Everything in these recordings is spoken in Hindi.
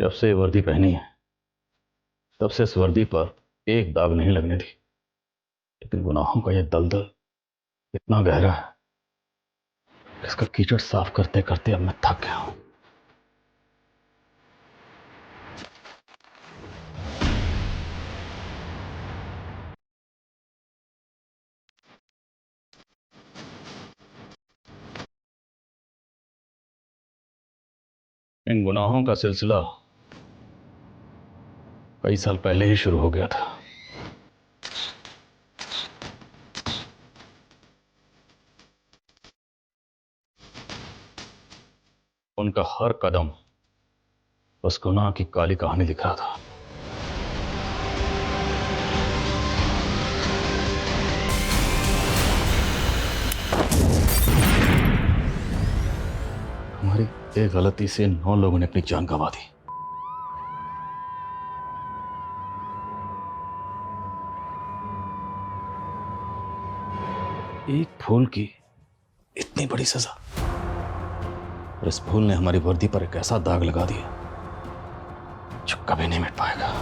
जब से ये वर्दी पहनी है तब से इस वर्दी पर एक दाग नहीं लगने दी, लेकिन गुनाहों का यह दलदल इतना गहरा है कि इसका कीचड़ साफ करते करते अब मैं थक गया हूं। इन गुनाहों का सिलसिला कई साल पहले ही शुरू हो गया था। उनका हर कदम उस गुनाह की काली कहानी दिख रहा था। हमारी एक गलती से 9 लोगों ने अपनी जान गंवा दी। एक फूल की इतनी बड़ी सजा, और इस फूल ने हमारी वर्दी पर एक ऐसा दाग लगा दिया जो कभी नहीं मिट पाएगा।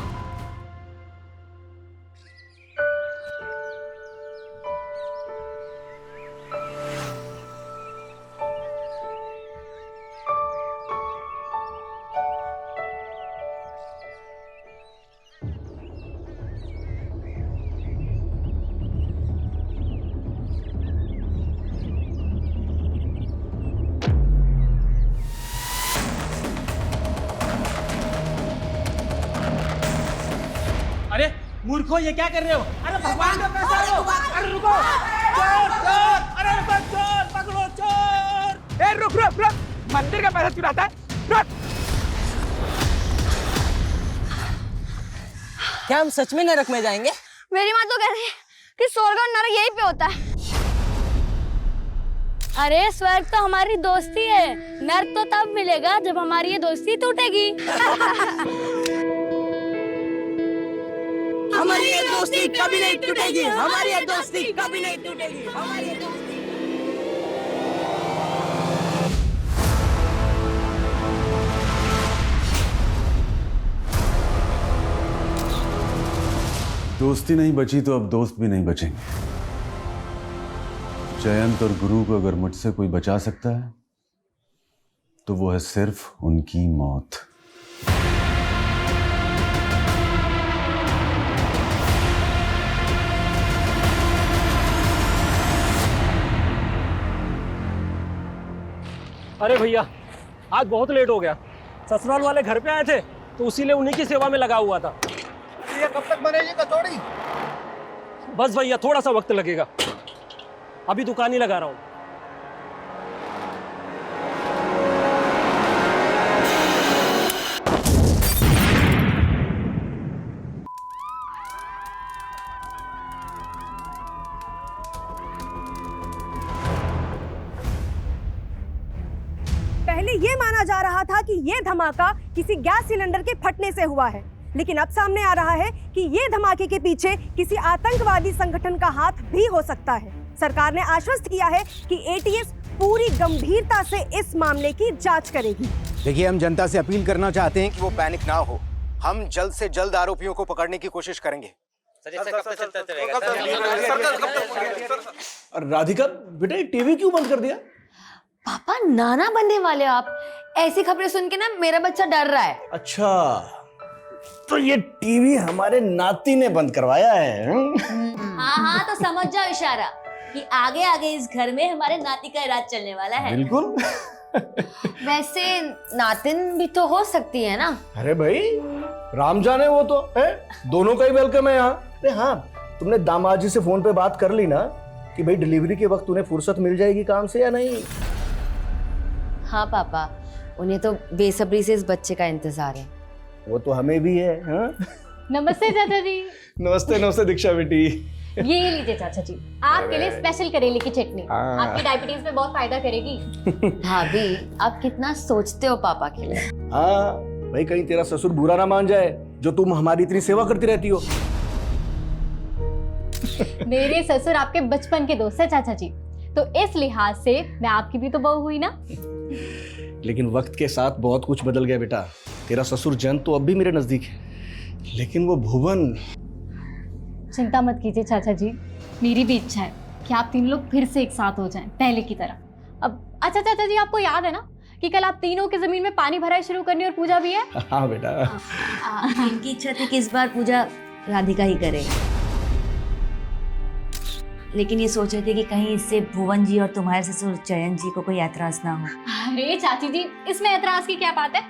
अरे मूर्खो, ये क्या कर रहे हो? अरे भगवान का पैसा लो! अरे रुको! चोर चोर! अरे रुको, चोर पकड़ो, चोर! ए रुक रुक रुक! मंदिर का पैसा चुराता है? रुक! क्या हम सच में नरक में जाएंगे? मेरी माँ तो कह रही है कि स्वर्ग और नरक यहीं पे होता है। अरे स्वर्ग तो हमारी दोस्ती है, नरक तो तब मिलेगा जब हमारी ये दोस्ती टूटेगी। हमारी ये दोस्ती कभी नहीं टूटेगी, हमारी ये दोस्ती कभी नहीं टूटेगी, हमारी ये दोस्ती। दोस्ती नहीं बची तो अब दोस्त भी नहीं बचेंगे। जयंत और गुरु को अगर मुझसे कोई बचा सकता है तो वो है सिर्फ उनकी मौत। अरे भैया, आज बहुत लेट हो गया। ससुराल वाले घर पे आए थे तो उसीलिए उन्हीं की सेवा में लगा हुआ था। ये कब तक बनेगी कचौड़ी? बस भैया, थोड़ा सा वक्त लगेगा, अभी दुकान ही लगा रहा हूँ। पहले ये माना जा रहा था कि ये धमाका किसी गैस सिलेंडर के फटने से हुआ है, लेकिन अब सामने आ रहा है कि ये धमाके के पीछे किसी आतंकवादी संगठन का हाथ भी हो सकता है। सरकार ने आश्वस्त किया है कि एटीएस पूरी गंभीरता से इस मामले की जांच करेगी। देखिए, हम जनता से अपील करना चाहते हैं कि वो पैनिक ना हो। हम जल्द से जल्द आरोपियों को पकड़ने की कोशिश करेंगे। राधिका बेटा, टीवी क्यों बंद कर दिया? पापा, नाना बनने वाले हो आप। ऐसी खबरें सुन के ना मेरा बच्चा डर रहा है। अच्छा, तो ये टीवी हमारे नाती ने बंद करवाया है? हाँ हाँ, तो समझ जाओ इशारा कि आगे आगे इस घर में हमारे नाती का राज चलने वाला है। बिल्कुल। वैसे नातिन भी तो हो सकती है ना? अरे भाई, राम जाने वो तो है, दोनों का ही वेलकम है यहाँ। अरे हाँ, तुमने दामाद जी से फोन पे बात कर ली ना कि भाई डिलीवरी के वक्त उन्हें फुर्सत मिल जाएगी काम से या नहीं? हाँ पापा, उन्हें तो बेसब्री से इस बच्चे का इंतजार है। वो तो हमें भी है। हाँ? नमस्ते चाचा जी। नमस्ते नमस्ते दीक्षा बेटी। ये लीजिए चाचा जी, आपके लिए स्पेशल करेले की चटनी, आपकी डायबिटीज में बहुत फायदा करेगी। भाभी, आप कितना सोचते हो पापा के लिए। हाँ भाई, कहीं तेरा ससुर बुरा ना मान जाए जो तुम हमारी इतनी सेवा करती रहती हो। मेरे ससुर आपके बचपन के दोस्त है चाचा जी, तो इस लिहाज से मैं आपकी भी तो बहू हुई ना। लेकिन वक्त के साथ बहुत कुछ बदल गया बेटा। तेरा ससुर जयंत तो अब भी मेरे नजदीक है, लेकिन वो भुवन। चिंता मत कीजिए चाचा जी, मेरी भी इच्छा है कि आप तीन लोग फिर से एक साथ हो जाएं पहले की तरह। अब अच्छा चाचा जी, आपको याद है ना कि कल आप तीनों की जमीन में पानी भराई शुरू करनी और पूजा भी है? हाँ बेटा। इनकी इच्छा थी कि इस बार पूजा राधिका ही करे, लेकिन ये सोच रहे थे कि कहीं इससे भुवन जी और तुम्हारे ससुर जयंत जी को कोई ऐतराज ना हो। अरे चाची जी, इसमें ऐतराज की क्या बात है?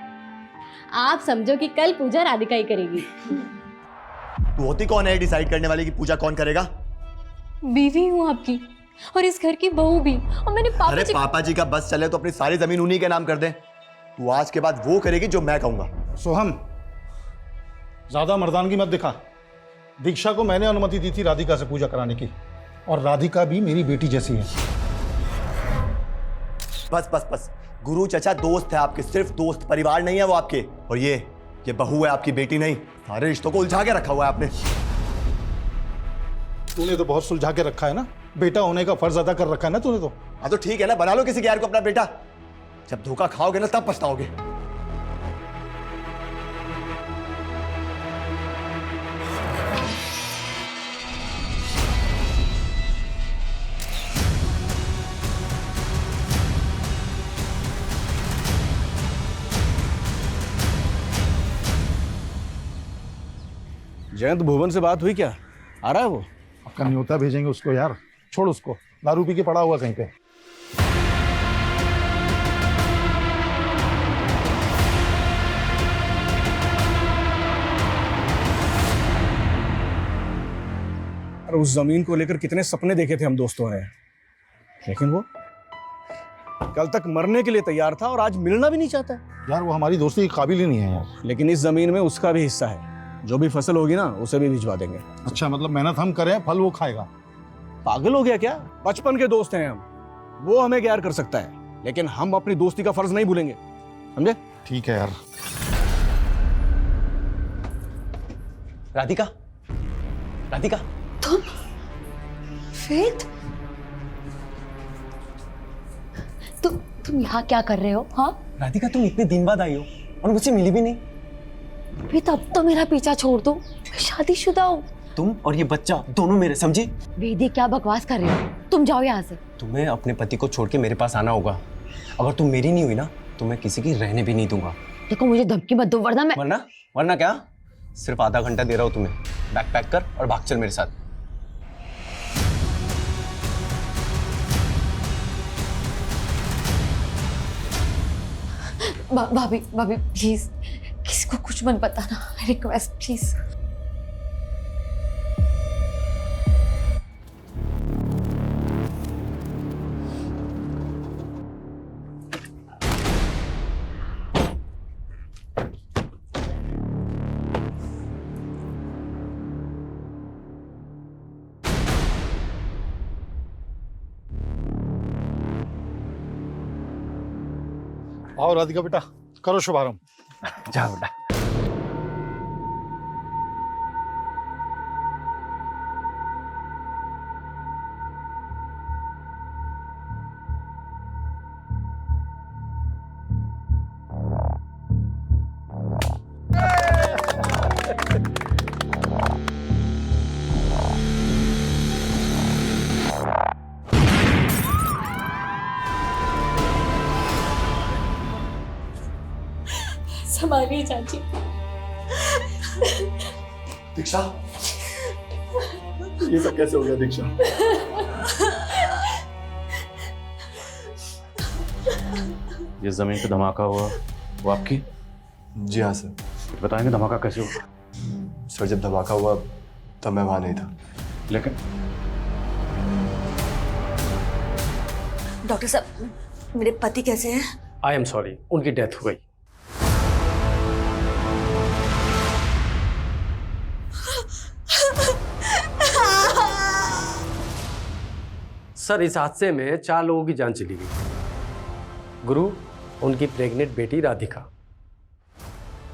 आप समझो कि कल पूजा राधिका ही करेगी। तू होती कौन है डिसाइड करने वाली कि पूजा कौन करेगा? बीवी हूँ आपकी और इस घर की बहू भी, और मैंने अरे पापा जी का बस चले तो अपनी सारी जमीन उन्हीं के नाम कर दे। तू आज के बाद वो करेगी जो मैं कहूंगा। सोहम, ज्यादा मर्दानगी मत दिखा। दीक्षा को मैंने अनुमति दी थी राधिका से पूजा कराने की, और राधिका भी मेरी बेटी जैसी है। बस बस बस, गुरु चचा दोस्त है आपके, सिर्फ दोस्त, परिवार नहीं है वो आपके। और ये बहू है आपकी, बेटी नहीं। सारे रिश्तों को उलझा के रखा हुआ है आपने। तूने तो बहुत सुलझा के रखा है ना, बेटा होने का फर्ज अदा कर रखा है ना तूने तो। हाँ तो ठीक है ना, बना लो किसी गैर को अपना बेटा। जब धोखा खाओगे ना तब पछताओगे। जयंत, भुवन से बात हुई क्या? आ रहा है वो? आपका न्योता भेजेंगे उसको यार, छोड़ उसको, दारू पी के पड़ा हुआ कहीं पे। अरे उस जमीन को लेकर कितने सपने देखे थे हम दोस्तों ने, लेकिन वो कल तक मरने के लिए तैयार था और आज मिलना भी नहीं चाहता है। यार वो हमारी दोस्ती के काबिल ही नहीं है यार। लेकिन इस जमीन में उसका भी हिस्सा है, जो भी फसल होगी ना उसे भी भिजवा देंगे। अच्छा, मतलब मेहनत हम करें, फल वो खाएगा? पागल हो गया क्या? बचपन के दोस्त हैं हम, वो हमें गैर कर सकता है, लेकिन हम अपनी दोस्ती का फर्ज नहीं भूलेंगे, समझे? ठीक है यार। राधिका, राधिका, तुम फेथ, तुम यहाँ क्या कर रहे हो? हाँ राधिका, तुम इतने दिन बाद आई हो और मुझसे मिली भी नहीं। वेद, अब तो मेरा पीछा छोड़ दो, मैं शादीशुदा हूँ। तुम और ये बच्चा दोनों मेरे, समझी? वेद, क्या बकवास कर रहे हो? तुम जाओ यहाँ से। तुम्हें अपने पति को छोड़ के मेरे पास आना होगा। अगर तुम मेरी नहीं हुई ना तो मैं किसी की रहने भी नहीं दूंगा। देखो, मुझे धमकी मत दो, वरना मैं वरना क्या? सिर्फ आधा घंटा दे रहा हूँ तुम्हें, बैग पैक कर और भाग चल मेरे साथ। भाभी प्लीज, किसी को कुछ मत बताना, रिक्वेस्ट प्लीज। आओ राधिका बेटा, करो शुभारंभ। जाओ बेटा। संभालिए चाची। दीक्षा, ये सब कैसे हो गया दीक्षा? जिस जमीन पे धमाका हुआ वो आपकी? जी हाँ सर। बताएंगे धमाका कैसे हुआ? सर जब धमाका हुआ तब मैं वहां नहीं था। लेकिन डॉक्टर साहब, मेरे पति कैसे हैं? आई एम सॉरी, उनकी डेथ हो गई। सर, इस हादसे में 4 लोगों की जान चली गई। गुरु, उनकी प्रेग्नेंट बेटी राधिका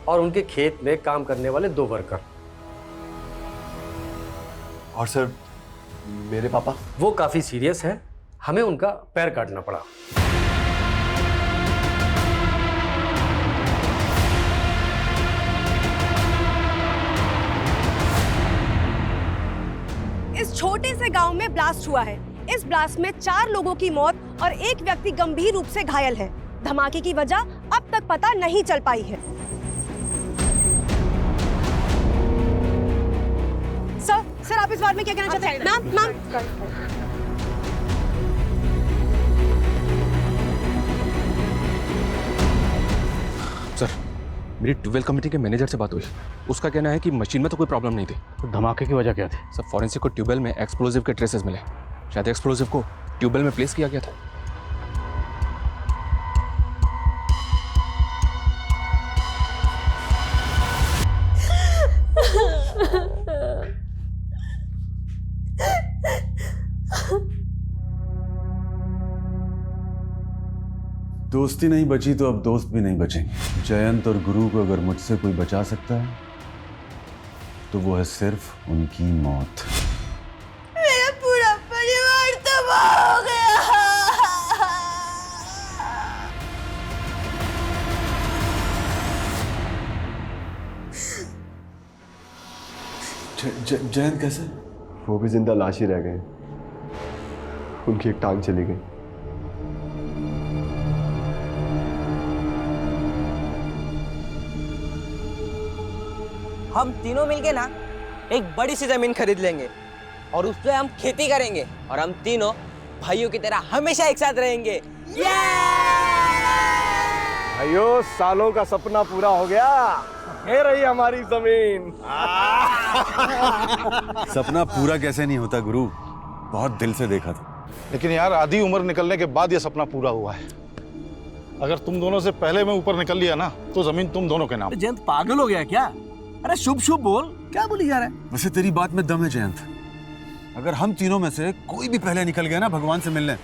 और उनके खेत में काम करने वाले 2 वर्कर। और सर मेरे पापा? वो काफी सीरियस है, हमें उनका पैर काटना पड़ा। छोटे से गांव में ब्लास्ट हुआ है। इस ब्लास्ट में 4 लोगों की मौत और एक व्यक्ति गंभीर रूप से घायल है। धमाके की वजह अब तक पता नहीं चल पाई है। सर आप इस बारे में क्या कहना चाहते हैं? मैम सर, मेरी ट्यूबवेल कमेटी के मैनेजर से बात हुई। उसका कहना है कि मशीन में तो कोई प्रॉब्लम नहीं थी। तो धमाके की वजह क्या थी? सर, फॉरेंसिक को ट्यूबवेल में एक्सप्लोजिव के ट्रेसेस मिले। शायद एक्सप्लोजिव को ट्यूबवेल में प्लेस किया गया था। दोस्ती नहीं बची तो अब दोस्त भी नहीं बचेंगे। जयंत और गुरु को अगर मुझसे कोई बचा सकता है तो वो है सिर्फ उनकी मौत। मेरा पूरा परिवार तबाह हो गया। जयंत कैसे? वो भी जिंदा लाश ही रह गए। उनकी एक टांग चली गई। हम तीनों मिलके ना एक बड़ी सी जमीन खरीद लेंगे और उस पे हम खेती करेंगे और हम तीनों भाइयों की तरह हमेशा एक साथ रहेंगे। भाइयों, सालों का सपना पूरा हो गया। ये रही हमारी जमीन। सपना पूरा कैसे नहीं होता गुरु, बहुत दिल से देखा था। लेकिन यार आधी उम्र निकलने के बाद ये सपना पूरा हुआ है। अगर तुम दोनों से पहले मैं ऊपर निकल लिया ना तो जमीन तुम दोनों के नाम। जयंत पागल हो गया क्या? अरे शुभ शुभ बोल, क्या बोली जा रहा है? वैसे तेरी बात में दम है जयंत। अगर हम तीनों में से कोई भी पहले निकल गया ना भगवान से मिलने,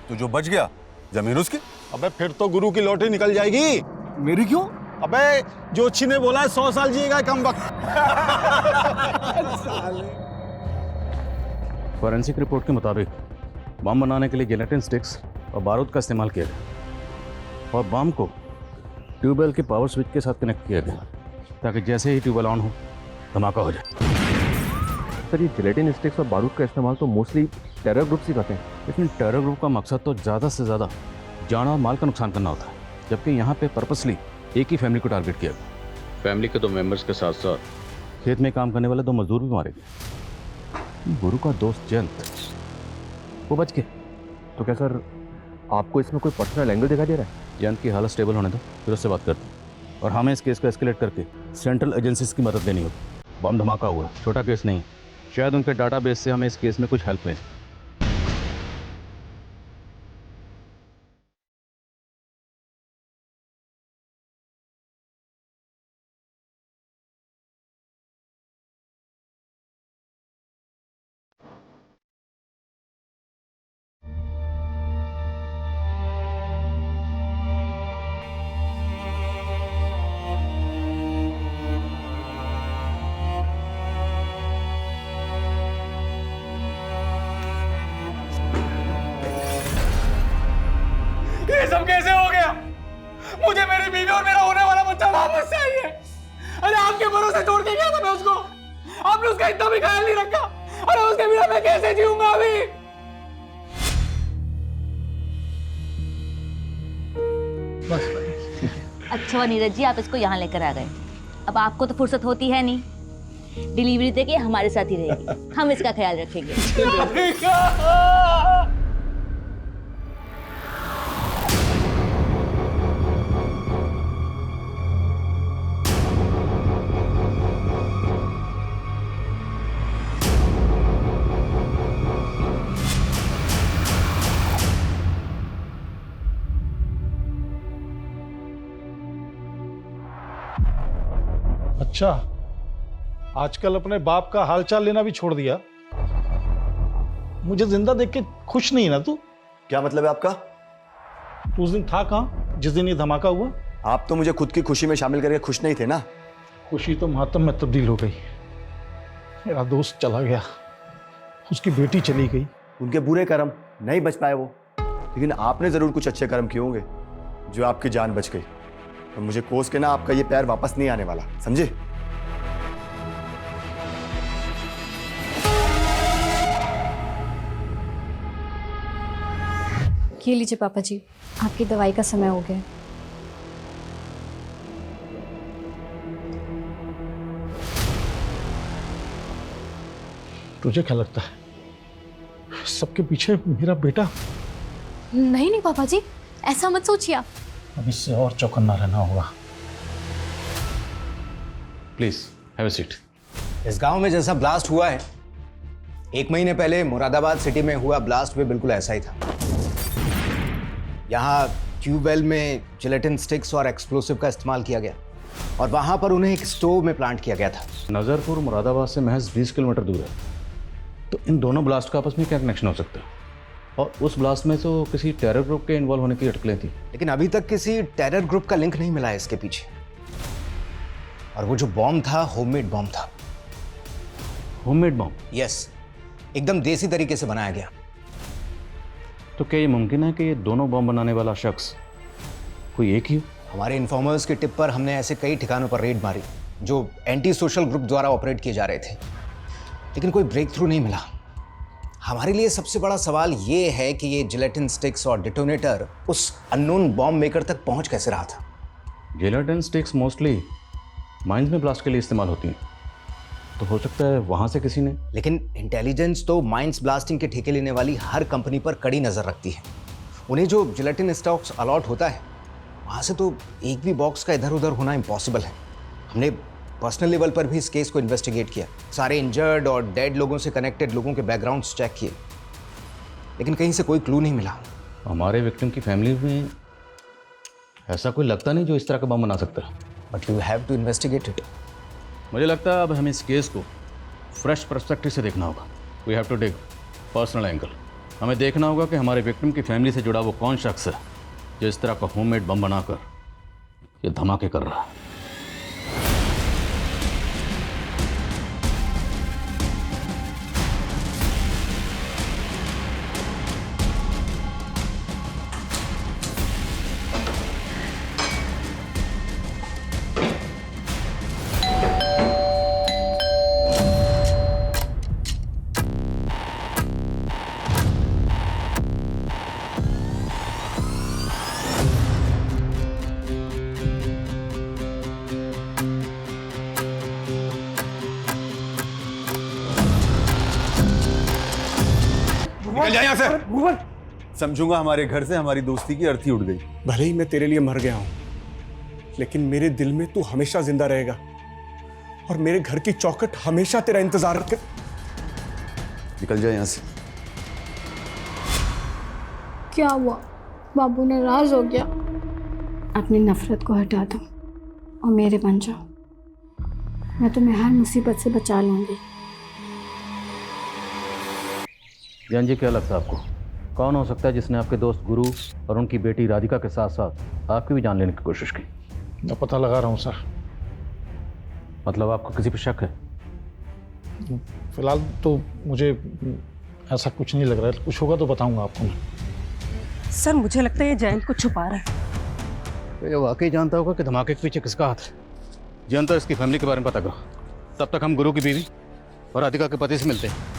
तो जो बच गया जमीन उसकी। अबे फिर तो गुरु की लॉटरी निकल जाएगी। मेरी क्यों? अबे जोशी ने बोला 100 साल जिएगा कम वक्त। फॉरेंसिक रिपोर्ट के मुताबिक बम बनाने के लिए जिलेटिन स्टिक्स और बारूद का इस्तेमाल किया गया और बम को ट्यूबवेल के पावर स्विच के साथ कनेक्ट किया गया ताकि जैसे ही ट्यूबवेल ऑन हो धमाका हो जाए। सर, ये जिलेटिन स्टिक्स और बारूद का इस्तेमाल तो मोस्टली टेरर ग्रुप्स ही करते हैं। लेकिन टेरर ग्रुप का मकसद तो ज़्यादा से ज़्यादा जान और माल का नुकसान करना होता है, जबकि यहाँ पे पर्पसली एक ही फैमिली को टारगेट किया गया। फैमिली के 2 मेंबर्स के साथ साथ खेत में काम करने वाले 2 मजदूर भी मारे गए। गुरु का दोस्त जयंत वो बच गए। तो क्या सर, आपको इसमें कोई पर्सनल एंगल दिखाई दे रहा है? जयंत की हालत स्टेबल होने दो, फिर उससे बात करते हैं। और हमें इस केस को एस्केलेट करके सेंट्रल एजेंसीज की मदद लेनी होगी। बम धमाका हुआ, छोटा केस नहीं। शायद उनके डाटाबेस से हमें इस केस में कुछ हेल्प मिले। ये सब कैसे हो गया? मुझे मेरी बीवी और मेरा होने वाला बच्चा वापस चाहिए। अरे आपके भरोसे छोड़ के गया था मैं उसको, आपने उसका इतना भी ख्याल नहीं रखा। अरे उसके बिना मैं कैसे जीऊंगा अभी? अच्छा हुआ नीरज जी आप इसको यहाँ लेकर आ गए। अब आपको तो फुर्सत होती है नहीं। डिलीवरी देके हमारे साथ ही रहेगी, हम इसका ख्याल रखेंगे। अच्छा, आजकल अपने बाप का हालचाल लेना भी छोड़ दिया। मुझे जिंदा देख के खुश नहीं है ना तू? क्या मतलब है आपका? तू उस दिन था कहाँ जिस दिन ये धमाका हुआ? आप तो मुझे खुद की खुशी में शामिल करके खुश नहीं थे ना। खुशी तो मातम में तब्दील हो गई। मेरा दोस्त चला गया, उसकी बेटी चली गई। उनके बुरे कर्म, नहीं बच पाए वो। लेकिन आपने जरूर कुछ अच्छे कर्म किए होंगे जो आपकी जान बच गई। और मुझे कोस के ना आपका ये पैर वापस नहीं आने वाला, समझे? ये लीजिए पापा जी, आपकी दवाई का समय हो गया है। तुझे क्या लगता है सबके पीछे मेरा बेटा? नहीं नहीं पापा जी, ऐसा मत सोचिए आप। अब इससे और चौकन्ना रहना होगा। Please have a seat. इस गांव में जैसा ब्लास्ट हुआ है, 1 महीने पहले मुरादाबाद सिटी में हुआ ब्लास्ट भी बिल्कुल ऐसा ही था। यहाँ ट्यूबवेल में जिलेटिन स्टिक्स और एक्सप्लोसिव का इस्तेमाल किया गया और वहां पर उन्हें एक स्टोव में प्लांट किया गया था। नज़रपुर मुरादाबाद से महज 20 किलोमीटर दूर है, तो इन दोनों ब्लास्ट का आपस में क्या कनेक्शन हो सकता है? और उस ब्लास्ट में तो किसी टेरर ग्रुप के इन्वॉल्व होने की अटकलें थी। लेकिन अभी तक किसी टेरर ग्रुप का लिंक नहीं मिला है इसके पीछे। और वो जो बॉम्ब था, होममेड बॉम्ब था। Homemade bomb? यस, एकदम देसी तरीके से बनाया गया। तो क्या ये मुमकिन है कि ये दोनों बॉम्ब बनाने वाला शख्स कोई एक ही हो? हमारे इन्फॉर्मर्स के टिप पर हमने ऐसे कई ठिकानों पर रेड मारी जो एंटी सोशल ग्रुप द्वारा ऑपरेट किए जा रहे थे, लेकिन कोई ब्रेक थ्रू नहीं मिला। हमारे लिए सबसे बड़ा सवाल ये है कि ये जिलेटिन स्टिक्स और डिटोनेटर उस अननोन बॉम्ब मेकर तक पहुंच कैसे रहा था। जिलेटिन स्टिक्स मोस्टली माइंस में ब्लास्ट के लिए इस्तेमाल होती हैं, तो हो सकता है वहां से किसी ने। लेकिन इंटेलिजेंस तो माइंस ब्लास्टिंग के ठेके लेने वाली हर कंपनी पर कड़ी नजर रखती है। उन्हें जो जिलेटिन स्टॉक्स अलॉट होता है, वहां से तो एक भी बॉक्स का इधर उधर होना इम्पॉसिबल है। हमने पर्सनल लेवल पर भी इस केस को इन्वेस्टिगेट किया, सारे इंजर्ड और डेड लोगों से कनेक्टेड लोगों के बैकग्राउंड्स चेक किए, लेकिन कहीं से कोई क्लू नहीं मिला। हमारे विक्टिम की फैमिली में ऐसा कोई लगता नहीं जो इस तरह का बम बना सकता है। But you have to investigate it. मुझे लगता है अब हमें इस केस को फ्रेश पर्सपेक्टिव से देखना होगा। We have to take personal angle. हमें देखना होगा कि हमारे विक्टिम की फैमिली से जुड़ा वो कौन शख्स है जो इस तरह का होममेड बम बनाकर ये धमाके कर रहा है। निकल जा यहाँ से। समझूंगा हमारे घर से हमारी दोस्ती की अर्थी उड़ गई। भले ही मैं तेरे लिए मर गया हूं, लेकिन मेरे दिल में तू हमेशा जिंदा रहेगा और मेरे घर की चौखट हमेशा तेरा इंतजार कर। निकल जा यहाँ से। क्या हुआ? बाबू नाराज हो गया? अपनी नफरत को हटा दो और मेरे बन जाओ। मैं तुम्हें हर मुसीबत से बचा लूंगी। जैन जी, क्या लगता है आपको कौन हो सकता है जिसने आपके दोस्त गुरु और उनकी बेटी राधिका के साथ साथ आपकी भी जान लेने की कोशिश की? मैं पता लगा रहा हूँ सर। मतलब आपको किसी पर शक है? फिलहाल तो मुझे ऐसा कुछ नहीं लग रहा है, कुछ होगा तो बताऊंगा आपको मैं। सर मुझे लगता है ये जयंत को छुपा रहा है। तो ये वाकई जानता होगा कि धमाके के पीछे किसका हाथ है। जयंत और इसकी फैमिली के बारे में पता करो, तब तक हम गुरु की बीवी और राधिका के पति से मिलते हैं।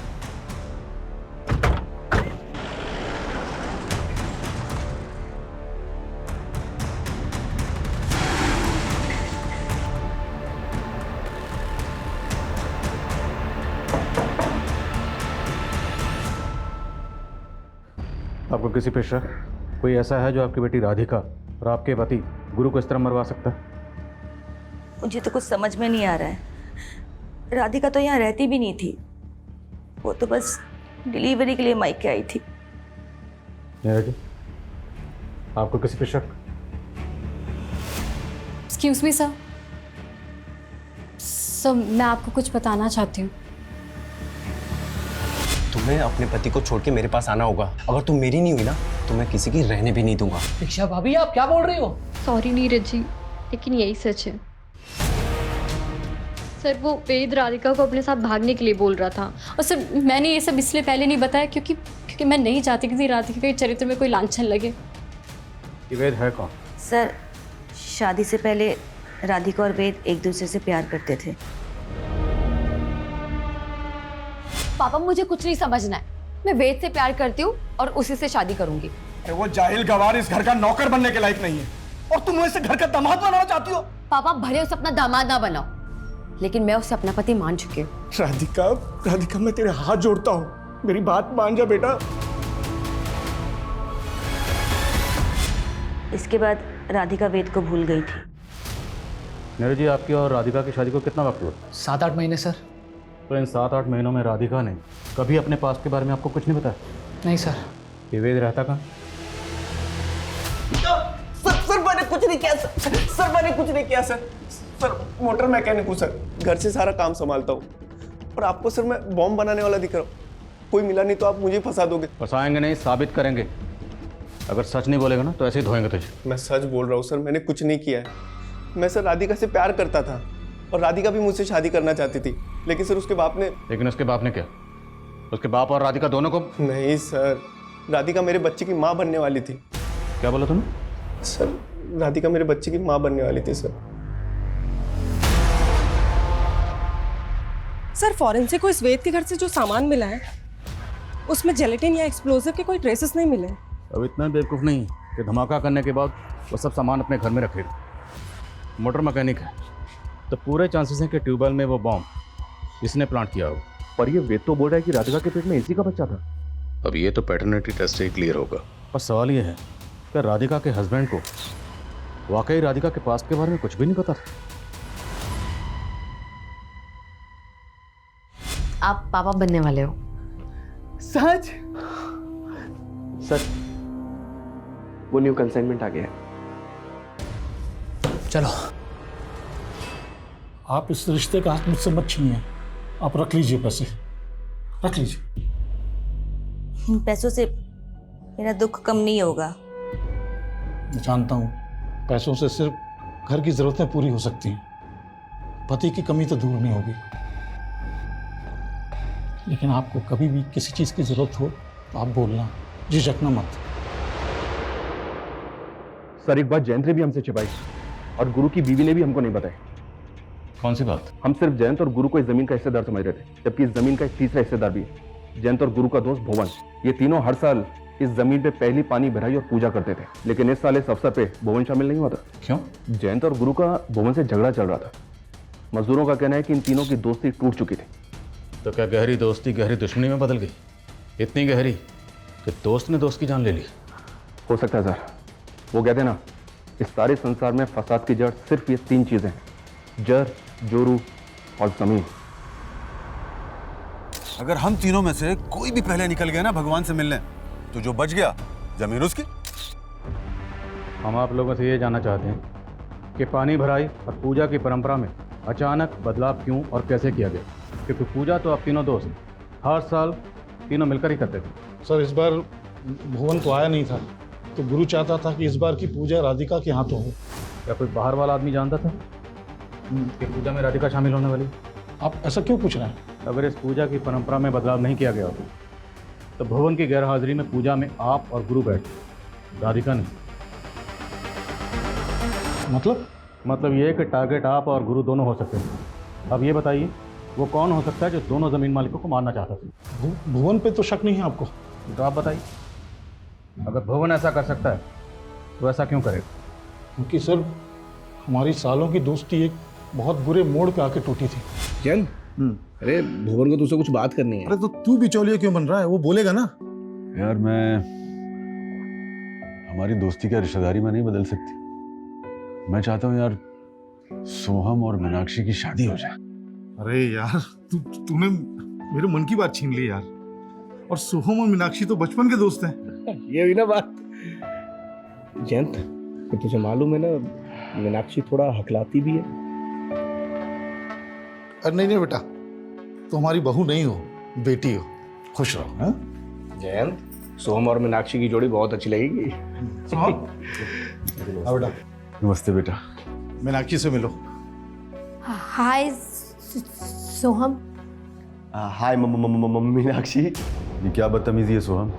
आपको किसी पे शक? कोई ऐसा है जो आपकी बेटी राधिका और आपके पति गुरु को इस तरह मरवा सकता है? मुझे तो कुछ समझ में नहीं आ रहा है। राधिका तो यहाँ रहती भी नहीं थी, वो तो बस डिलीवरी के लिए मायके आई थी। नीरज जी, आपको किसी पे शक? Excuse me sir. सर मैं आपको कुछ बताना चाहती हूँ। तुम्हें अपने पति को छोड़ के मेरे पास आना होगा। अगर तुम मेरी नहीं हुई ना तो मैं किसी की रहने भी नहीं दूंगा। दीक्षा भाभी, आप क्या बोल रही हो? सॉरी नीरज जी, लेकिन यही सच है। सर वो वेद राधिका को अपने साथ भागने के लिए बोल रहा था, और सर मैंने ये सब इसलिए पहले नहीं बताया क्योंकि मैं नहीं चाहती कि राधिका के चरित्र में कोई लांछन लगे। ये वेद है कौन? सर शादी से पहले राधिका और वेद एक दूसरे से प्यार करते थे। पापा मुझे कुछ नहीं समझना है। मैं वेद से प्यार करती हूँ और उसी से शादी करूंगी। वो जाहिल गवार इस घर का नौकर बनने के लायक नहीं है और तुम उसे घर का दामाद बनाना चाहती हो। पापा भले उसे अपना दामाद ना बनाओ, लेकिन मैं उसे अपना पति मान चुकी हूँ। राधिका, राधिका मैं तेरे हाथ जोड़ता हूँ, मेरी बात मान जा बेटा। इसके बाद राधिका वेद को भूल गई थी। नीरज जी, आपकी और राधिका की शादी को कितना वक्त हुआ? 7-8 महीने सर। तो इन 7-8 महीनों में राधिका ने कभी अपने पास्ट के बारे में आपको कुछ नहीं बताया? नहीं सर। ये वेद रहता कहाँ? सर मैंने कुछ नहीं किया सर मैंने कुछ नहीं किया सर मोटर मैकेनिक हूँ सर, घर से सारा काम संभालता हूँ। और आपको सर मैं बॉम्ब बनाने वाला दिख रहा हूँ, कोई मिला नहीं तो आप मुझे फंसा दोगे। फंसाएंगे नहीं, साबित करेंगे। अगर सच नहीं बोलेगा ना तो ऐसे ही धोएंगे तुझे। मैं सच बोल रहा हूँ सर, मैंने कुछ नहीं किया है। मैं सर राधिका से प्यार करता था और राधिका भी मुझसे शादी करना चाहती थी, लेकिन सर उसके बाप ने। लेकिन उसके बाप ने क्या? उसके बाप और राधिका दोनों को? नहीं सर, राधिका मेरे बच्चे की माँ बनने वाली थी। क्या बोला तुमने? सर राधिका मेरे बच्चे की माँ बनने वाली थी सर। सर फॉरेंसिक को इस वेद के घर से जो सामान मिला है उसमें जेलेटिन या एक्सप्लोजिव के कोई ट्रेसेस नहीं मिले। अब इतना बेवकूफ़ नहीं कि धमाका करने के बाद वो सब सामान अपने घर में रखेगा। मोटर मैकेनिक है तो पूरे चांसेस हैं कि ट्यूबवेल में वो बॉम्ब इसने प्लांट किया हो। पर ये वेद तो बोल रहा है कि राधिका के पेट में इसी का बच्चा था। अब ये तो पैटर्निटी टेस्ट से ही क्लियर होगा। पर सवाल ये है कि राधिका के हस्बैंड को वाकई राधिका के पास्ट के बारे में कुछ भी नहीं पता था। आप पापा बनने वाले हो। सच? सर वो न्यू कंसाइनमेंट आ गया है। चलो। आप इस रिश्ते का हाथ मुझसे मत छीनिए, आप रख लीजिए पैसे, रख लीजिए। इन पैसों से मेरा दुख कम नहीं होगा। मैं जानता हूँ पैसों से सिर्फ घर की ज़रूरतें पूरी हो सकती हैं, पति की कमी तो दूर नहीं होगी। लेकिन आपको कभी भी किसी चीज़ की ज़रूरत हो तो आप बोलना, झिझकना मत। सर एक बात जयंत ने भी हमसे छिपाई और गुरु की बीवी ने भी हमको नहीं बताई। कौन सी बात? हम सिर्फ जयंत और गुरु को इस जमीन का हिस्सेदार समझ रहे थे, जबकि इस जमीन का एक तीसरा हिस्सेदार भी है। जयंत और गुरु का दोस्त भुवन। ये तीनों हर साल इस जमीन पे पहली पानी भराई और पूजा करते थे, लेकिन इस साल इस अवसर पे भुवन शामिल नहीं हुआ था। क्यों? जयंत और गुरु का भुवन से झगड़ा चल रहा था। मजदूरों का कहना है कि इन तीनों की दोस्ती टूट चुकी थी। तो क्या गहरी दोस्ती गहरी दुश्मनी में बदल गई? इतनी गहरी कि दोस्त ने दोस्त की जान ले ली? हो सकता है सर। वो कहते हैं ना, इस सारे संसार में फसाद की जड़ सिर्फ ये 3 चीजें हैं, जड़, जोरू और जमीन। अगर हम तीनों में से कोई भी पहले निकल गया ना भगवान से मिलने, तो जो बच गया जमीन उसकी। हम आप लोगों से ये जानना चाहते हैं कि पानी भराई और पूजा की परंपरा में अचानक बदलाव क्यों और कैसे किया गया? क्योंकि पूजा तो आप तीनों दोस्त हर साल तीनों मिलकर ही करते थे। सर इस बार भुवन तो आया नहीं था, तो गुरु चाहता था कि इस बार की पूजा राधिका के हाथों हो। क्या कोई बाहर वाला आदमी जानता था कि पूजा में राधिका शामिल होने वाली? आप ऐसा क्यों पूछ रहे हैं? अगर इस पूजा की परंपरा में बदलाव नहीं किया गया होता तो भुवन की गैरहाजिरी में पूजा में आप और गुरु बैठे, राधिका नहीं। मतलब ये कि टारगेट आप और गुरु दोनों हो सकते हैं। अब ये बताइए वो कौन हो सकता है जो दोनों जमीन मालिकों को मारना चाहता था? भुवन पे तो शक नहीं है आपको? तो आप बताइए, अगर भुवन ऐसा कर सकता है तो ऐसा क्यों करेगा? क्योंकि सर हमारी सालों की दोस्ती एक बहुत बुरे मोड़ पे आके टूटी थी। जैन, अरे भुवन को तुझसे कुछ बात करनी है। अरे तो तू बिचौलिया क्यों बन रहा है? वो बोलेगा ना। यार हमारी दोस्ती का रिश्तेदारी में नहीं बदल सकती। मैं चाहता हूँ यार सोहम और मीनाक्षी की शादी हो जाए। अरे यार तूने मेरे मन की बात छीन ली यार। और सोहम और मीनाक्षी तो बचपन के दोस्त हैं। ये हुई ना बात। जयंत, तुझे मालूम है ना मीनाक्षी थोड़ा हकलाती भी है। अरे नहीं बेटा, तो हमारी बहू नहीं हो, बेटी हो। खुश रहो। हाँ जयंत, सोहम और मीनाक्षी की जोड़ी बहुत अच्छी लगेगी। बेटा नमस्ते बेटा। मीनाक्षी से मिलो। हाय सोहम। हाय मीनाक्षी। ये क्या बदतमीजी है सोहम?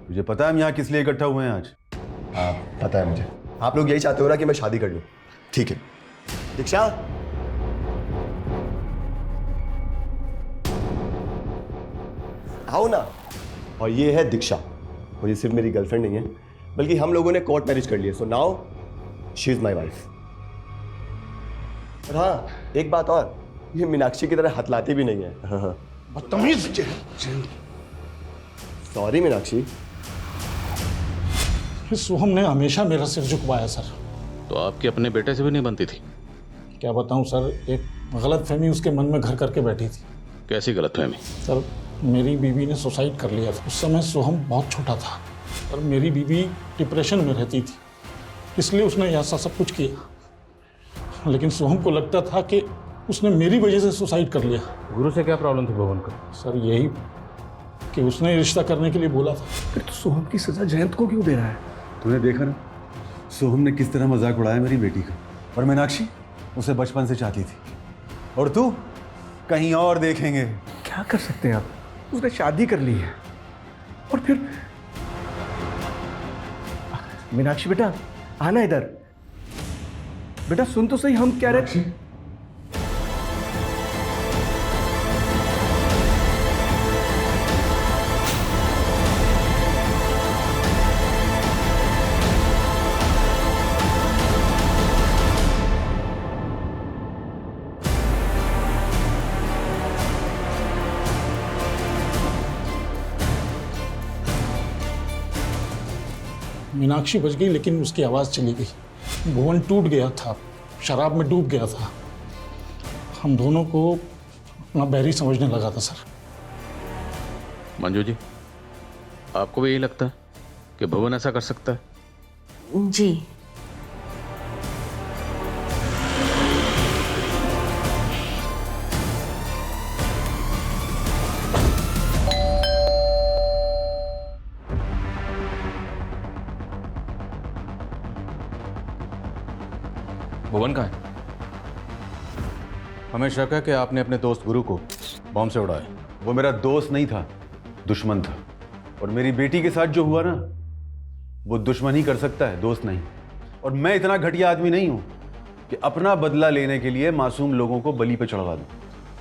मुझे पता है हम यहाँ किस लिए इकट्ठा हुए हैं आज। हाँ पता है मुझे। आप लोग यही चाहते हो ना कि मैं शादी कर लूं। ठीक है दीक्षा, आओ ना। और ये है दीक्षा, और ये सिर्फ मेरी गर्लफ्रेंड नहीं है, बल्कि हम लोगों ने कोर्ट मैरिज कर लिया। So now she is my wife. और हाँ, एक बात और, ये मीनाक्षी की तरह हथलाती भी नहीं है। हाँ, बदतमीज। सॉरी मीनाक्षी। सोहम ने हमेशा मेरा सिर झुकवाया सर। तो आपके अपने बेटे से भी नहीं बनती थी? क्या बताऊं सर, एक गलतफहमी उसके मन में घर करके बैठी थी। कैसी गलतफहमी? सर, मेरी बीवी ने सुसाइड कर लिया था। उस समय सोहम बहुत छोटा था और मेरी बीवी डिप्रेशन में रहती थी, इसलिए उसने ऐसा सब कुछ किया। लेकिन सोहम को लगता था कि उसने मेरी वजह से सुसाइड कर लिया। गुरु से क्या प्रॉब्लम थी भुवन को? सर यही कि उसने रिश्ता करने के लिए बोला था। फिर तो सोहम की सजा जयंत को क्यों दे रहा है? तूने देखा ना सोहम ने किस तरह मजाक उड़ाया मेरी बेटी का। और मीनाक्षी उसे बचपन से चाहती थी, और तू कहीं और देखेंगे। क्या कर सकते हैं आप? उसने शादी कर ली है और फिर मीनाक्षी बेटा आना इधर। बेटा सुन तो सही, हम क्या रहे। मीनाक्षी बच गई, लेकिन उसकी आवाज़ चली गई। भुवन टूट गया था, शराब में डूब गया था। हम दोनों को अपना बैरी समझने लगा था सर। मंजू जी, आपको भी यही लगता है कि भुवन ऐसा कर सकता है? जी। भुवन कहाँ है? हमें शक है कि आपने अपने दोस्त गुरु को बॉम्ब से उड़ाया। वो मेरा दोस्त नहीं था, दुश्मन था। और मेरी बेटी के साथ जो हुआ ना, वो दुश्मन ही कर सकता है, दोस्त नहीं। और मैं इतना घटिया आदमी नहीं हूं कि अपना बदला लेने के लिए मासूम लोगों को बलि पे चढ़वा दूं।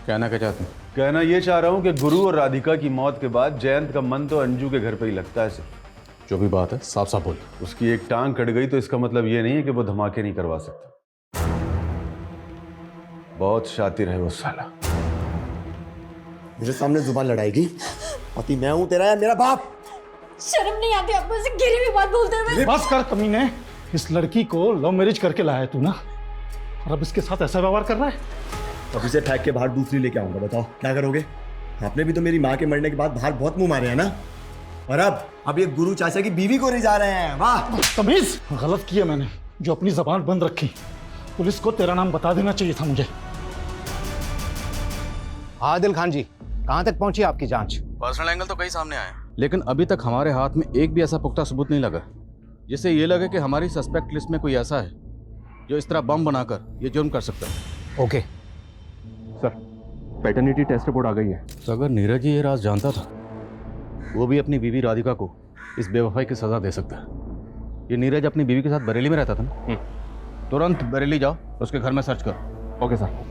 कहना क्या चाहते हैं? कहना ये चाह रहा हूं कि गुरु और राधिका की मौत के बाद जयंत का मन तो अंजू के घर पे ही लगता है सिर्फ। जो भी बात है साफ साफ बोल। उसकी एक टांग कट गई तो इसका मतलब ये नहीं है कि वो धमाके नहीं करवा सकता। बहुत शातिर है वो साला। मेरे सामने जुबान लड़ाएगी? पति मैं हूं तेरा या मेरा बाप? शर्म नहीं आती आपको ऐसे गिरी हुई बात बोलते हुए? बस कर कमीने, इस लड़की को लव मैरिज करके लाया है तू ना, और अब इसके साथ ऐसा व्यवहार कर रहा है। अब इसे फेंक के बाहर दूसरी लेके आऊंगा, बताओ क्या करोगे? आपने भी तो मेरी माँ के मरने के बाद बाहर बहुत मुंह मारे हैं ना। और अब ये गुरु चाचा की बीवी को ले जा रहे हैं। वाह तमीज! गलत किया मैंने जो अपनी जबान बंद रखी। पुलिस को तेरा नाम बता देना चाहिए था मुझे। आदिल खान जी, कहां तक पहुंची आपकी जांच? पर्सनल एंगल तो कई सामने आए, लेकिन अभी तक हमारे हाथ में एक भी ऐसा पुख्ता सबूत नहीं लगा जिससे ये लगे कि हमारी सस्पेक्ट लिस्ट में कोई ऐसा है जो इस तरह बम बनाकर ये जुर्म कर सकता है। Okay sir, paternity test report आ गई है। तो अगर नीरज जी ये राज जानता था, वो भी अपनी बीवी राधिका को इस बेवफाई की सजा दे सकता है। ये नीरज अपनी बीवी के साथ बरेली में रहता था ना? तुरंत बरेली जाओ, उसके घर में सर्च करो। Okay sir.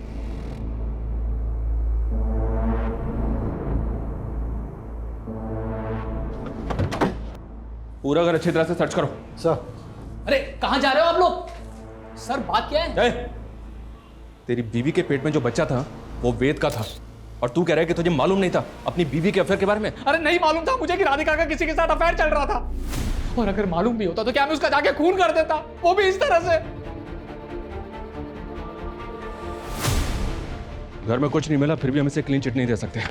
पूरा घर अच्छी तरह से सर्च करो। सर। अरे कहाँ जा रहे हो आप लोग? सर बात क्या है? तेरी बीवी के पेट में जो बच्चा था वो वेद का था, और तू कह रहा है कि तुझे मालूम नहीं था अपनी बीवी के अफेयर के बारे में? अरे नहीं मालूम था मुझे कि राधिका का किसी के साथ अफेयर चल रहा था। और अगर मालूम भी होता तो क्या मैं उसका जाके खून कर देता, वो भी इस तरह से? घर में कुछ नहीं मिला फिर भी हम इसे क्लीन चिट नहीं दे सकते।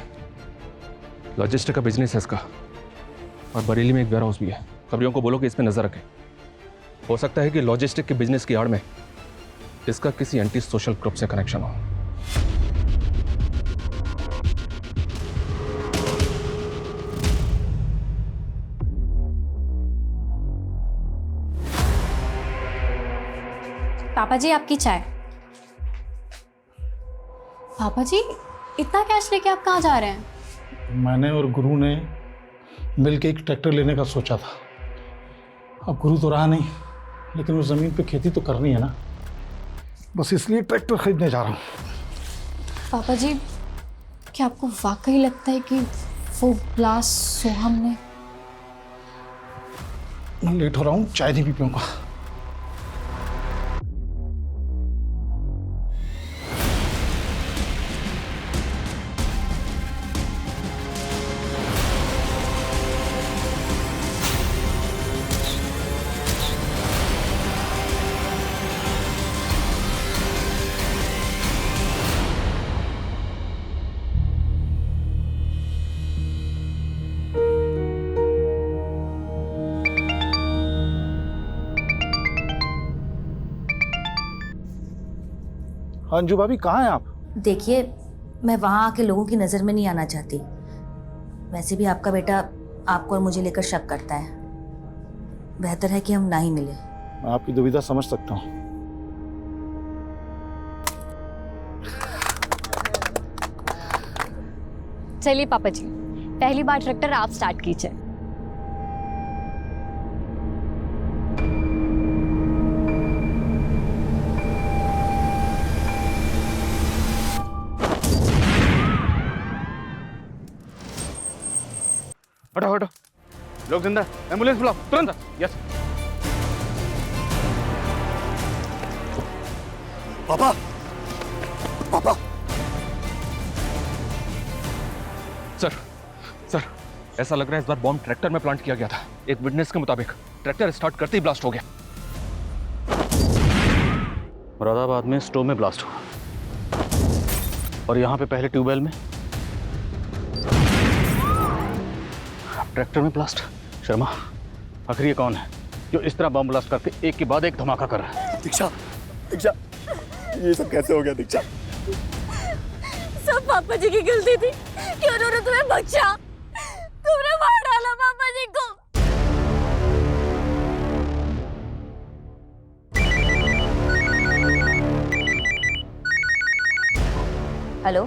लॉजिस्टिक का बिजनेस है इसका, और बरेली में एक वेयर हाउस भी है। खबरियों को बोलो कि इस पे नजर रखें। हो सकता है कि लॉजिस्टिक के बिजनेस की आड़ में इसका किसी एंटी सोशल ग्रुप से कनेक्शन हो। पापा जी आपकी चाय। पापा जी इतना कैश लेके आप कहाँ जा रहे हैं? मैंने और गुरु ने मिलके एक ट्रैक्टर लेने का सोचा था। अब गुरु तो रहा नहीं, लेकिन उस ज़मीन पे खेती तो करनी है ना, बस इसलिए ट्रैक्टर खरीदने जा रहा हूँ। पापा जी क्या आपको वाकई लगता है कि वो ब्लास्ट सोहम ने? मैं लेट हो रहा हूँ, चाय नहीं पी पाऊंगा। अंजू भाभी कहाँ हैं आप? देखिए, मैं वहाँ आके लोगों की नज़र में नहीं आना चाहती। वैसे भी आपका बेटा आपको और मुझे लेकर शक करता है। बेहतर है कि हम ना ही मिले। मैं आपकी दुविधा समझ सकता हूँ। चलिए पापा जी, पहली बार ट्रैक्टर आप स्टार्ट कीजिए। हटो हटो, लोग जिंदा, एम्बुलेंस बुलाओ तुरंत। यस। पापा, पापा। सर, ऐसा लग रहा है इस बार बॉम्ब ट्रैक्टर में प्लांट किया गया था। एक विटनेस के मुताबिक ट्रैक्टर स्टार्ट करते ही ब्लास्ट हो गया। मुरादाबाद में स्टोव में ब्लास्ट हुआ और यहाँ पे पहले ट्यूबवेल में, ट्रैक्टर में ब्लास्ट। शर्मा, आखिर ये कौन है जो इस तरह बम ब्लास्ट करके एक के बाद एक धमाका कर रहा है? दीक्षा, दीक्षा, ये सब कैसे हो गया दीक्षा? सब पापा जी की गलती थी कि उन्होंने तुम्हें बचा। तुमने मार डाला पापा जी को। हेलो,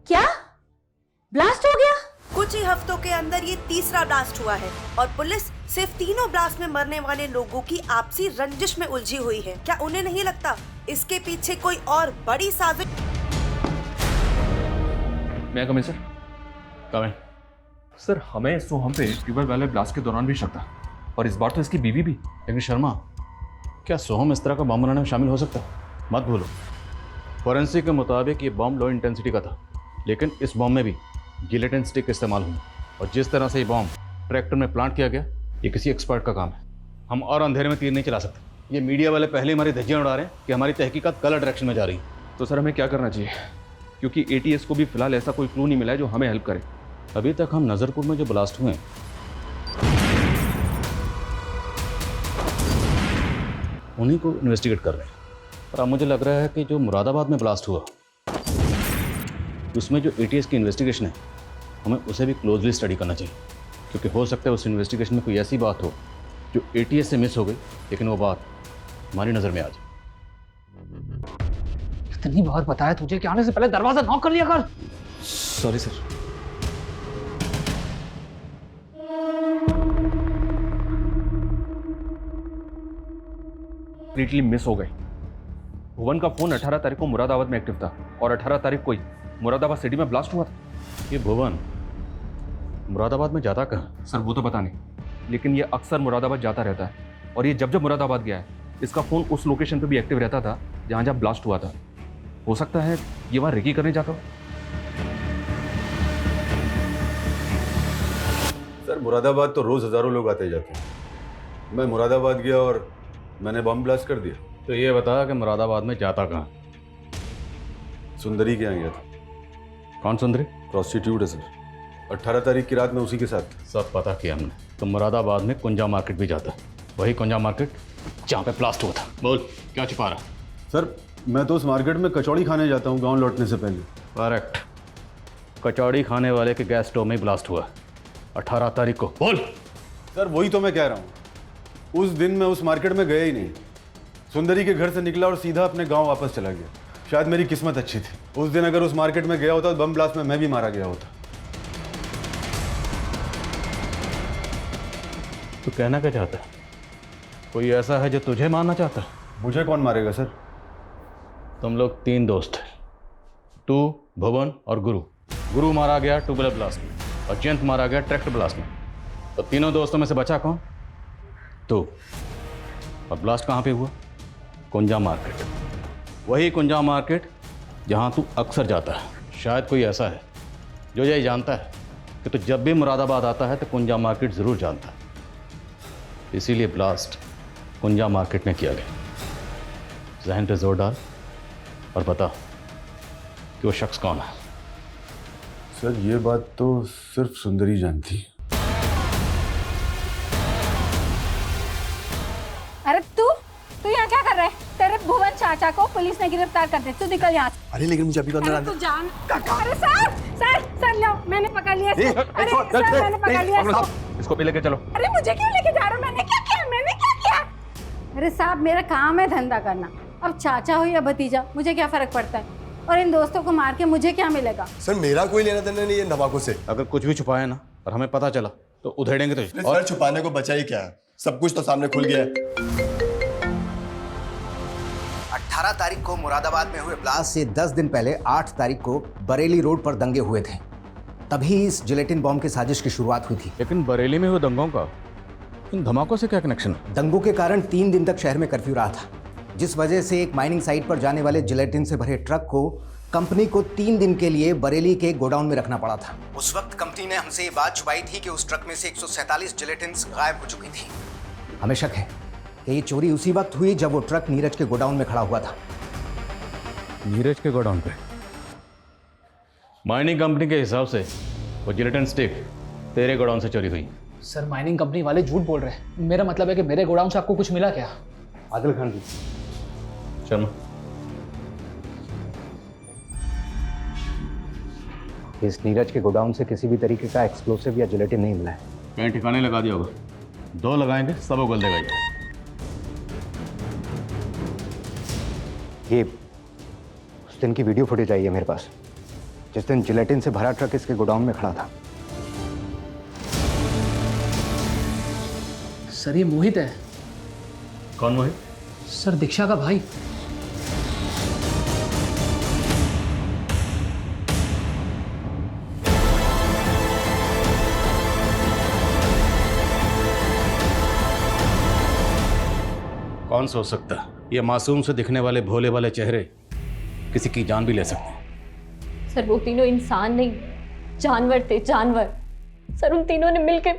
क्या ब्लास्ट हो गया? कुछ ही हफ्तों के अंदर ये तीसरा ब्लास्ट हुआ है और पुलिस सिर्फ तीनों ब्लास्ट में मरने वाले लोगों की आपसी रंजिश में उलझी हुई है। क्या उन्हें नहीं लगता इसके पीछे कोई और बड़ी साजिश? मैं कम सर। कम सर, हमें सोहम पे ट्यूबवेल वाले ब्लास्ट के दौरान भी शक था और इस बार तो इसकी बीवी भी। लेकिन शर्मा, क्या सोहम इस तरह का बम बनाने में शामिल हो सकता है? मत भूलो, फॉरेंसिक के मुताबिक ये बम लो इंटेंसिटी का था, लेकिन इस बम में भी गिलेटिन स्टिक इस्तेमाल हुई और जिस तरह से ये बम ट्रैक्टर में प्लांट किया गया, ये किसी एक्सपर्ट का काम है। हम और अंधेरे में तीर नहीं चला सकते। ये मीडिया वाले पहले हमारी धज्जियां उड़ा रहे हैं कि हमारी तहकीकात गलत डायरेक्शन में जा रही है। तो सर हमें क्या करना चाहिए, क्योंकि एटीएस को भी फिलहाल ऐसा कोई क्लू नहीं मिला है जो हमें हेल्प करे। अभी तक हम नज़रपुर में जो ब्लास्ट हुए उन्हीं को इन्वेस्टिगेट कर रहे हैं, और अब मुझे लग रहा है कि जो मुरादाबाद में ब्लास्ट हुआ उसमें जो एटीएस की इन्वेस्टिगेशन है, हमें उसे भी क्लोजली स्टडी करना चाहिए, क्योंकि हो सकता है उस इन्वेस्टिगेशन में कोई ऐसी बात हो जो एटीएस से मिस हो गई, लेकिन वो बात हमारी नज़र में आ जाए। इतनी बार बताया तुझे कि आने से पहले दरवाजा नॉक कर लिया कर। Sorry sir. कंप्लीटली मिस हो गई। भुवन का फोन 18 तारीख को मुरादाबाद में एक्टिव था और 18 तारीख को ही मुरादाबाद सिटी में ब्लास्ट हुआ था। ये भुवन मुरादाबाद में जाता कहाँ? सर वो तो पता नहीं, लेकिन ये अक्सर मुरादाबाद जाता रहता है और ये जब जब मुरादाबाद गया है इसका फ़ोन उस लोकेशन पे भी एक्टिव रहता था जहाँ जहाँ ब्लास्ट हुआ था। हो सकता है ये वहाँ रेकी करने जाता हो। सर मुरादाबाद तो रोज़ हज़ारों लोग आते जाते हैं। मैं मुरादाबाद गया और मैंने बम ब्लास्ट कर दिया। तो ये बता कि मुरादाबाद में जाता कहाँ? सुंदरी के यहाँ गया था। कौन सुंदरी? प्रोस्टिट्यूट है सर। 18 तारीख की रात में उसी के साथ। सब पता किया हमने। तो मुरादाबाद में कुंजा मार्केट भी जाता है, वही कुंजा मार्केट जहाँ पे ब्लास्ट हुआ था। बोल क्या छिपा रहा? सर मैं तो उस मार्केट में कचौड़ी खाने जाता हूँ गांव लौटने से पहले। करेक्ट, कचौड़ी खाने वाले के गैस स्टोव में ही ब्लास्ट हुआ 18 तारीख को। बोल। सर वही तो मैं कह रहा हूँ, उस दिन मैं उस मार्केट में गया ही नहीं। सुंदरी के घर से निकला और सीधा अपने गांव वापस चला गया। शायद मेरी किस्मत अच्छी थी। उस दिन अगर उस मार्केट में गया होता तो बम ब्लास्ट में मैं भी मारा गया होता। तू कहना क्या चाहता है? कोई ऐसा है जो तुझे मारना चाहता है? मुझे कौन मारेगा सर? तुम लोग 3 दोस्त हैं, तू, भुवन और गुरु। गुरु मारा गया ट्यूबवेल ब्लास्ट में और जयंत मारा गया ट्रैक्टर ब्लास्ट में। तो तीनों दोस्तों में से बचा कौन? तू। और ब्लास्ट कहाँ पे हुआ? कुंजा मार्केट। वही कुंजा मार्केट जहाँ तू अक्सर जाता है। शायद कोई ऐसा है जो यही जानता है कि तू जब भी मुरादाबाद आता है तो कुंजा मार्केट ज़रूर जानता है। इसीलिए ब्लास्ट कुंजा मार्केट में किया गया। जहन पे जोर डाल और बता कि वो शख्स कौन है। सर ये बात तो सिर्फ सुंदरी जानती। अरे तू यहाँ क्या कर रहा है? तेरे भुवन चाचा को पुलिस ने गिरफ्तार कर दिया। तू निकल यहाँ से। अरे लेकिन मुझे अभी अंदर अरे तू जान। अरे सर लो, मैंने पकड़ लिया इसको। अरे सर मैंने पकड़ लिया इसको। इसको भी लेके चलो। अरे मुझे क्यों लेके जा रहे हो? मैंने क्या किया? अरे साहब मेरा काम है धंधा करना। अब चाचा हो या भतीजा मुझे क्या फर्क पड़ता है? और इन दोस्तों को मार के मुझे क्या मिलेगा? सर मेरा कोई लेना देना नहीं है नवाको से। अगर कुछ भी छुपाया ना और हमें पता चला तो उधेड़ेंगे तुझे। सर छुपाने को बचा ही क्या है? सब कुछ तो सामने खुल गया है। 18 तारीख को मुरादाबाद में हुए ब्लास्ट से 10 दिन पहले 8 तारीख को बरेली रोड पर दंगे हुए थे। तभी इस जिलेटिन बॉम्ब की साजिश की शुरुआत हुई थी। लेकिन बरेली में हुए दंगों का इन धमाकों से क्या कनेक्शन है? दंगों के कारण 3 दिन तक शहर में कर्फ्यू रहा था, जिस वजह से एक माइनिंग साइट पर जाने वाले जिलेटिन से भरे ट्रक को कंपनी को 3 दिन के लिए बरेली के गोडाउन में रखना पड़ा था। उस वक्त कंपनी ने हमसे ये बात छुपाई थी कि उस ट्रक में से 147 जिलेटिन्स गायब हो चुकी थी। हमें शक है कि ये चोरी उसी वक्त हुई जब वो ट्रक नीरज के गोडाउन में खड़ा हुआ था। नीरज के गोडाउन पे? माइनिंग कंपनी के हिसाब से वो जिलेटिन स्टिक तेरे गोडाउन से चोरी हुई। सर माइनिंग कंपनी वाले झूठ बोल रहे हैं। मेरा मतलब है कि मेरे गोडाउन से आपको कुछ मिला क्या? आदिल खान जी। शर्मा। इस नीरज के गोडाउन से किसी भी तरीके का एक्सप्लोसिव या जिलेटिन नहीं मिला है। कहीं ठिकाने लगा दिया होगा। 2 लगाएंगे सब उगल देगा ये उस दिन की वीडियो फुटेज आई है मेरे पास, जिस दिन जिलेटिन से भरा ट्रक इसके गोडाउन में खड़ा था। सर ये मोहित है। कौन मोहित? सर दीक्षा का भाई। कौन सोच सकता है ये मासूम से दिखने वाले भोले वाले चेहरे किसी की जान भी ले सकते हैं। सर वो तीनों इंसान नहीं, जानवर थे, जानवर। सर उन तीनों ने मिलकर,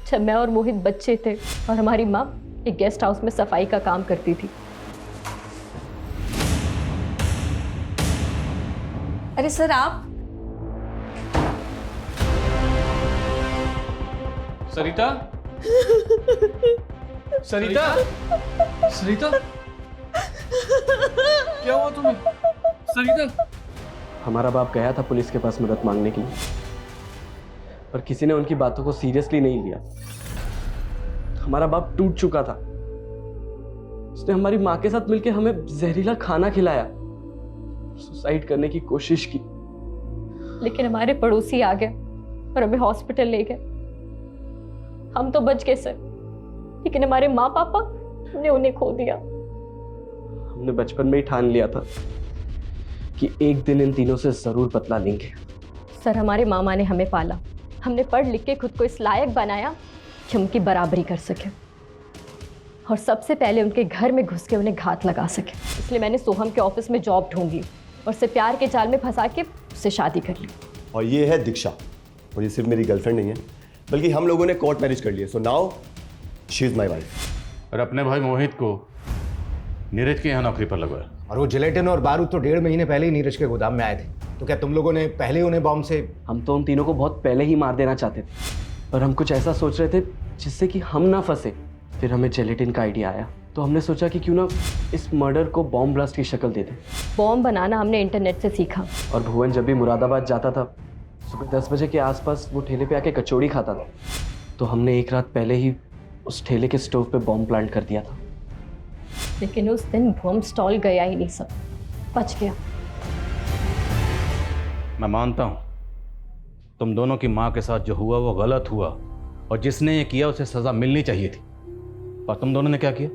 जब मैं और मोहित बच्चे थे और हमारी माँ एक गेस्ट हाउस में सफाई का काम करती थी। अरे सर आप सरिता? सरिता? सरिता? क्या हुआ तुम्हें? सरिता? हमारा बाप गया था पुलिस के पास मदद मांगने के लिए, पर किसी ने उनकी बातों को सीरियसली नहीं लिया। हमारा बाप टूट चुका था। उसने हमारी माँ के साथ मिलकर हमें जहरीला खाना खिलाया, सुसाइड करने की कोशिश की। लेकिन हमारे पड़ोसी आ गए और हमें हॉस्पिटल ले गए। हम तो बच गए सर, लेकिन हमारे माँ पापा ने उन्हें खो दिया। हमने बचपन में ही ठान लिया था कि एक दिन इन तीनों से जरूर बदला लेंगे। सर हमारे मामा ने हमें पाला, हमने पढ़ लिख के खुद को इस लायक बनाया कि उनकी बराबरी कर सके और सबसे पहले उनके घर में घुस के उन्हें घात लगा सके। इसलिए मैंने सोहम के ऑफिस में जॉब ढूंढ ली और उसे प्यार के जाल में फंसा के उससे शादी कर ली। और ये है दीक्षा, और ये सिर्फ मेरी गर्लफ्रेंड नहीं है, बल्कि हम लोगों ने कोर्ट मैरिज कर लिया। So now she is my wife. और अपने भाई मोहित को नीरज के यहाँ नौकरी पर लगवाया। और वो जिलेटिन और बारूद तो 1.5 महीने पहले ही नीरज के गोदाम में आए थे। तो क्या तुम लोगों ने पहले ही उन्हें बॉम्ब से? हम तो उन तीनों को बहुत पहले ही मार देना चाहते थे, पर हम कुछ ऐसा सोच रहे थे जिससे कि हम ना फंसे। फिर हमें जिलेटिन का आइडिया आया, तो हमने सोचा कि क्यों ना इस मर्डर को बॉम्ब ब्लास्ट की शक्ल दे दें। बॉम्ब बनाना हमने इंटरनेट से सीखा। और भुवन जब भी मुरादाबाद जाता था, सुबह 10 बजे के आसपास वो ठेले पे आके कचौड़ी खाता था। तो हमने एक रात पहले ही उस ठेले के स्टोव पे बॉम्ब प्लांट कर दिया था। लेकिन उस दिन बॉम्ब स्टॉल गया ही नहीं, सब बच गया। मैं मानता हूं तुम दोनों की मां के साथ जो हुआ वो गलत हुआ और जिसने ये किया उसे सजा मिलनी चाहिए थी। और तुम दोनों ने क्या किया?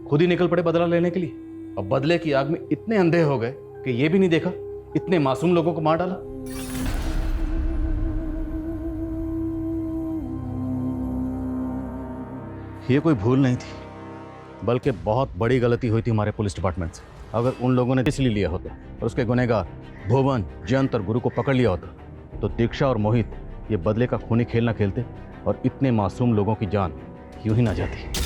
खुद ही निकल पड़े बदला लेने के लिए और बदले की आग में इतने अंधे हो गए कि ये भी नहीं देखा इतने मासूम लोगों को मार डाला। ये कोई भूल नहीं थी, बल्कि बहुत बड़ी गलती हुई थी हमारे पुलिस डिपार्टमेंट से। अगर उन लोगों ने इसलिए लिया होता और उसके गुनहगार भुवन, जयंत और गुरु को पकड़ लिया होता तो दीक्षा और मोहित ये बदले का खूनी खेल ना खेलते और इतने मासूम लोगों की जान यूं ही ना जाती।